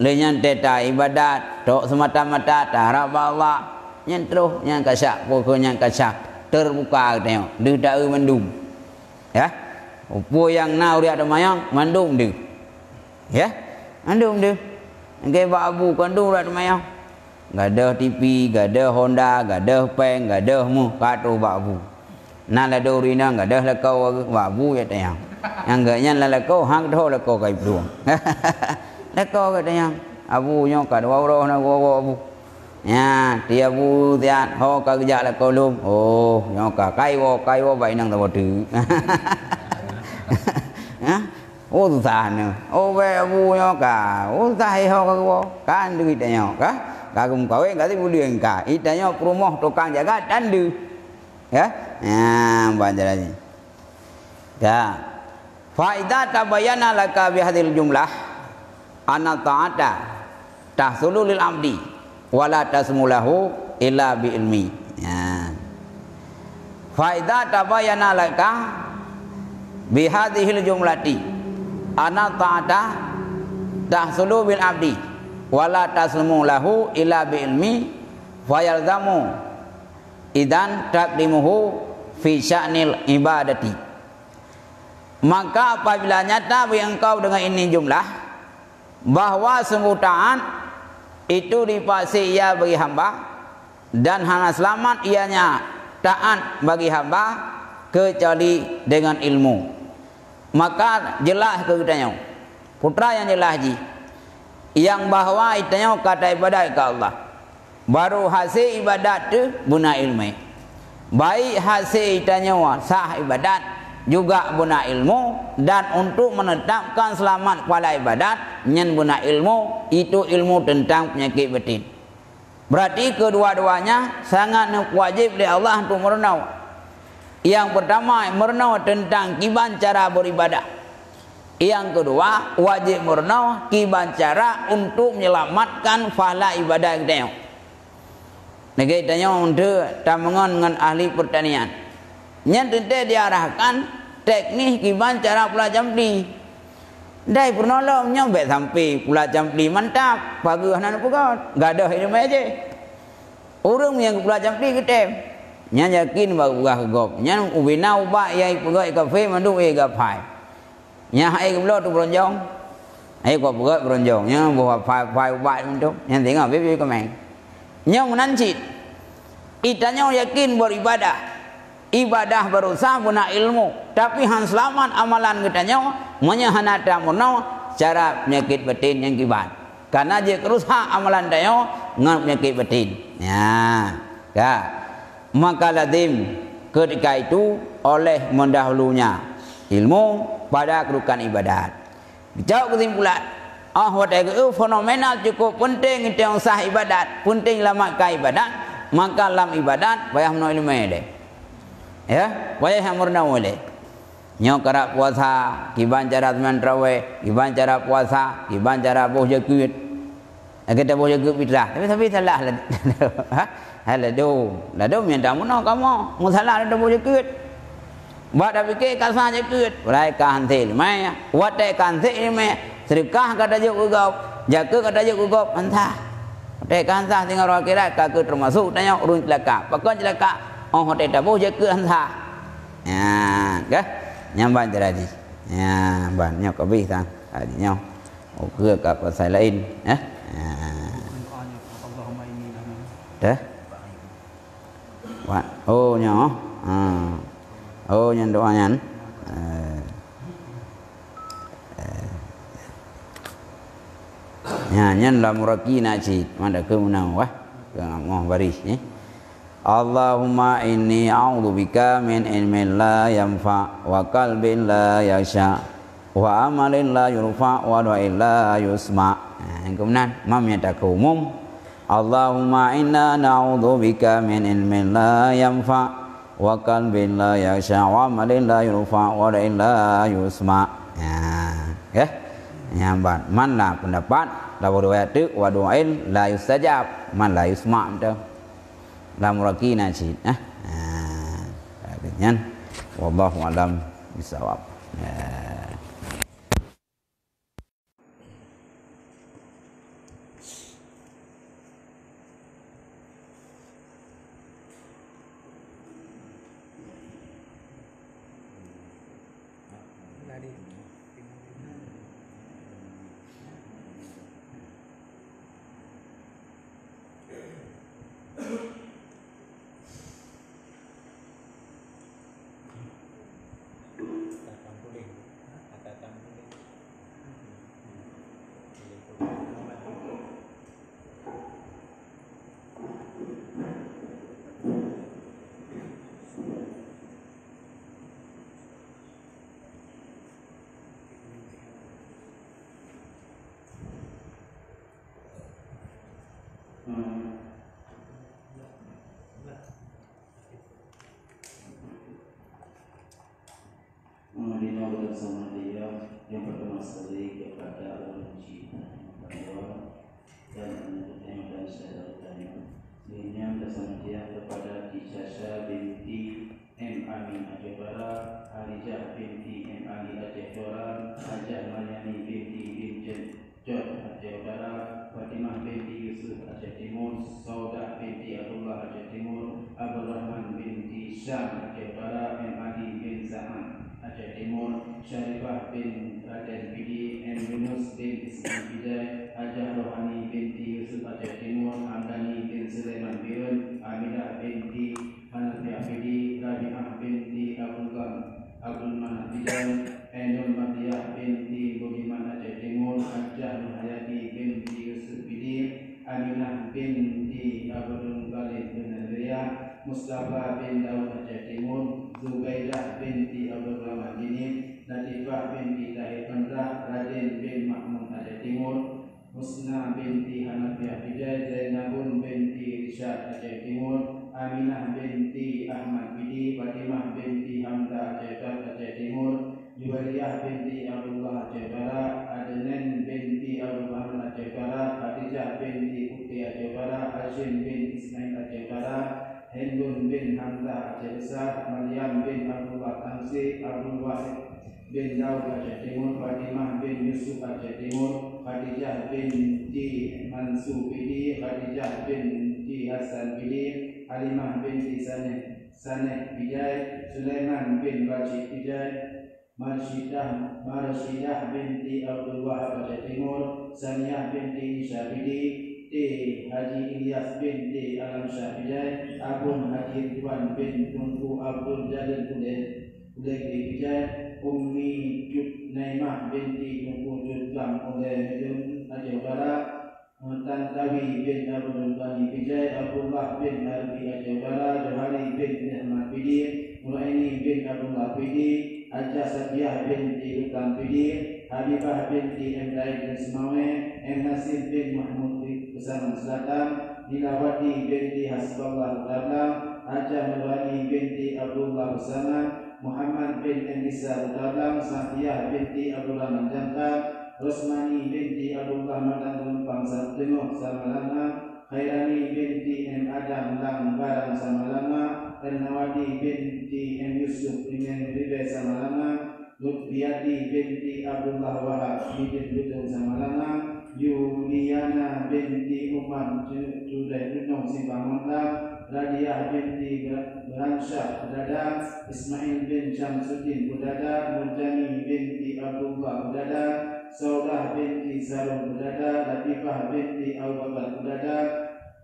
Lenyan teta ibadat tok semata-mata harap Allah. Nyan terus nyan kasak pokoknya kasak terbuka tengok. Dia tak mendung. Ya. Upo yang nau dia ada mayang mandung dia. Ya. Mandung dia. Ngai babu kandung ada mayang. Gadah TV, gadah Honda, gadah Peng, gadah mu katu babu. Nala dorina gadah lakau babu ya tayang. Yang gaknya lakau hang dah lakau kai pluang. Lakau katanya abu nyo ka roh na go abu. Ya, dia bu dia ho ka gejak lakau lum. Oh, nyo ka kai wo bai nang tawo tu. Ha? Oh susah ni. Oh we abu nyo ka. Oh susah ho ka go. Kan duit nyo ka. Kagum kawin kati bulian ka. Itanya rumah tukang jaga tandu. Ya. Ya, banjar ni. Ya. Fa idza tabayyana laka bi hadhil jumlah anna ta'ata tahsulu lil abdi wala tasmulahu illa bi ilmi. Ya. Fa idza tabayyana laka bi hadhil jumlati anna ta'ata tahsulu bil abdi wala tasmulahu illa bi ilmi fa yalzamu idan taqdimuhu fi sya'nil ibadati. Maka apabila nyata bagi engkau dengan ini jumlah bahwa sungguh taat itu dipasti ia bagi hamba dan hanya selamat ianya taat bagi hamba kecuali dengan ilmu. Maka jelas keutanya putra yang jelas ji yang bahwa itanya kata ibadat ke Allah baru hasil ibadat tu guna ilmu. Baik hasil itanya sah ibadat juga guna ilmu dan untuk menetapkan selamat pada ibadat nyen guna ilmu itu ilmu tentang penyakit batin. Berarti kedua-duanya sangat wajib oleh Allah untuk merenau. Yang pertama merenau tentang kiban cara beribadah. Yang kedua wajib merenau kiban cara untuk menyelamatkan pahala ibadah kita. Negeri tanya untuk tamangan dengan ahli pertanian. Yang tentu diarahkan teknik kiban cara pula jampi. Dai pernolong nyampe sampai pula jampi mantap. Pagi hanan pukat. Gadah ilmu aja. Orang yang pula jampi kita. Nya yakin bagus gop. Nya ubina ubah yai pegai kafe mandu e gapai. Nya ai geblo tu bronjong. Ai ko pegai bronjong. Nya buah pai ubah mandu. Nya tengok bebe kameng. Nyong nancit itanya yakin beribadah ibadah berusaha guna ilmu tapi han selamat amalan kitanya menyahana tamuno cara penyakit batin yang kiban karena je kerusak amalan dayo ngan penyakit batin ya maka lazim ketika itu oleh mendahulunya ilmu pada kedudukan ibadat. Jauh kesimpulan, fenomenal cukup penting itu yang sah ibadat, penting lamakan ibadat, maka dalam ibadat payah menolak ilmu ele. Ya, payah yang murna oleh. Nyok cara puasa, kiban cara teman terawih, kiban cara puasa, kiban cara boh jagut. Kita boh jagut fitrah, tapi salah lah. Lado minta muno kamu, musalah lado boh jagut. Buat dah fikir kasar jagut, mulai kantil, mai, buat dek kantil mai, sedekah kata jagut gop, jaga kata jagut gop, entah. Dek kansah tinggal orang kira, kakak termasuk tanya urun celaka, pakon celaka, hotel dah boh jagut entah. Ya, ke? Nyamban tadi. Ya, banyak habis tang. Adinya. Ke pasal lain, ya. Dah. Oh nya. Oh nyan doa nyan. Ya nyan la murakina cit. Mana ke menang wah. Ke ngah baris ni. Allahumma inni a'udzubika min ilmin la yanfa wa qalbin la yakhsha wa amalin la yurfa wa du'ain la yusma. Kemudian mamnya tak umum. Allahumma inna na'udzubika min ilmin la yanfa wa qalbin la yakhsha wa amalin la yurfa wa du'ain la yusma. Ya. Nyambat man la pendapat la doa tu wa du'ain la yustajab man la yusma betul. La murakina cid kan wallahu alam bisawab. Mengenai bersama dia yang pertama sekali kepada Allah Subhanahu dan menuntutnya dan selanjutnya. Selanjutnya bersama dia kepada Kisasa binti M. Amin Ajabara, Harijah binti M. Ali Ajabara, Hajah Maryani binti Binjen Jod Ajabara, Fatimah binti Yusuf Aceh Timur, Saudah binti Abdullah Aceh Timur, Abdul Rahman binti Syam Ajabara, M. Ali bin Zahman Aceh Timur, Syarifah bin Raden Bidi, M. Yunus bin Ismail Bidai, Hajah Rohani binti Yusuf Aceh Timur, Hamdani bin Sulaiman Birun, Aminah binti Hanafiah Bidi, Rabi'ah binti Abdul Manaf Bidai, Ainul Madiyah binti Budiman Aceh Timur, Hajah Nuhayati binti Yusuf Bidi, Aminah binti Abdul Ghalib bin Nadriyah, Mustafa bin Daud Aceh Timur, Zubaidah binti Abdul Rahman Dini, Latifah binti Tahir Pendra, Raden bin Mahmud Aceh Timur, Musna binti Hanafiah Bidai, Zainabun binti Rishad Aceh Timur, Aminah binti Ahmad Bidi, Fatimah binti Hamzah Aceh Timur, Juwairiyah binti Abdullah Aceh Barat, Adnan binti Abdul Rahman Aceh Barat, Khadijah binti Putih Aceh Barat, Hashim bin Ismail Aceh Barat, Hindun bin Hamzah Aceh Besar, Maryam bin Abdullah Tamsi, Abdul Wahid bin Daud Aceh Timur, Fatimah bin Yusuf Aceh Timur, Khadijah binti Mansur Bidi, Khadijah binti Hasan Bidi, Halimah binti Saneh Bidai, Sulaiman bin Bashir Bidai, Marsyidah binti Abdul Wahab Aceh Timur, Saniyah binti Isya Bidi, Haji Ilyas binti Alam Syahidai, Abun Haji Ridwan bin Tunku Abdul Jalil Udai Bidai, Ummi Naimah binti Tunku Jutlam oleh Medun Aceh Barat, Tantawi bin Abdul Bani Bidai, Abdullah bin Harbi Aceh Barat, Johari bin Ahmad Bidi, bin Abdullah Pidi, Haja Sabiah binti Utam Pidi, Habibah binti M. Daid bin Semawe, M. Nasir bin Mahmud Pesanan Selatan, Dilawati binti Hasbullah Udablang, Haja Nurwani binti Abdullah Pesanan, Muhammad bin Enisa Udablang, Satiyah binti Abdullah Manjangka, Rosmani binti Abdullah Madang Bangsa Tengok Samalama, Khairani binti M. Adam Lang Barang Samalama, Nawadi binti M. Yusuf dengan Ribe Samalama, Lutfiati binti Abdullah Wahab bin Butung Samalama, Yuliana binti Umar Judai Gunung Simpang Montak, Radiah binti Beransyah Budada, Ismail bin Syamsuddin Budada, Murjani binti Abdullah Budada, Saudah binti Sarum Budada, Latifah binti Abu Bakar Budada,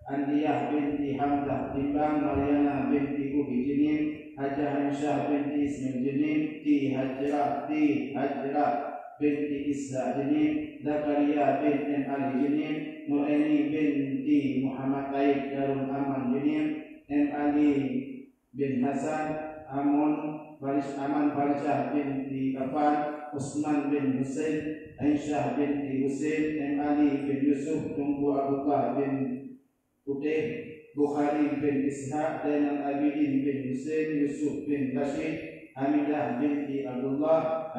Andiyah binti Hamzah Timbang, Mariana binti Ubi Jinim, Hajah Aisyah binti Ismail Jinim, Ti Hajrah binti Isra Jinim, Zakaria bin M. Ali Jinim, Nureni binti Muhammad Taib Darul Aman Jinim, M. Ali bin Hasan, Aman Farisah binti Afan, Usman bin Husain, Aisyah binti Husain, M. Ali bin Yusuf, Tunggu Abdullah bin Putih, Bukhari bin Ishaq, Zainal Abidin bin Husain, Yusuf bin Rashid, Hamidah binti Abdullah,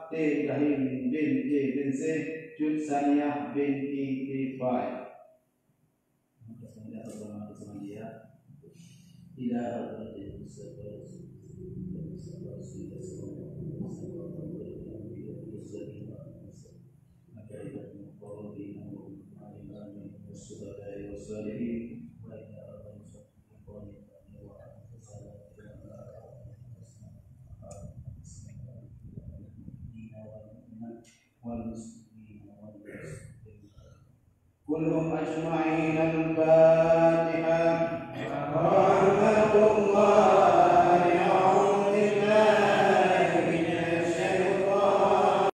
T. Ibrahim binti Binsih, Jud Saniyah binti Tifai. Tidak kulhum ajma'in al-ba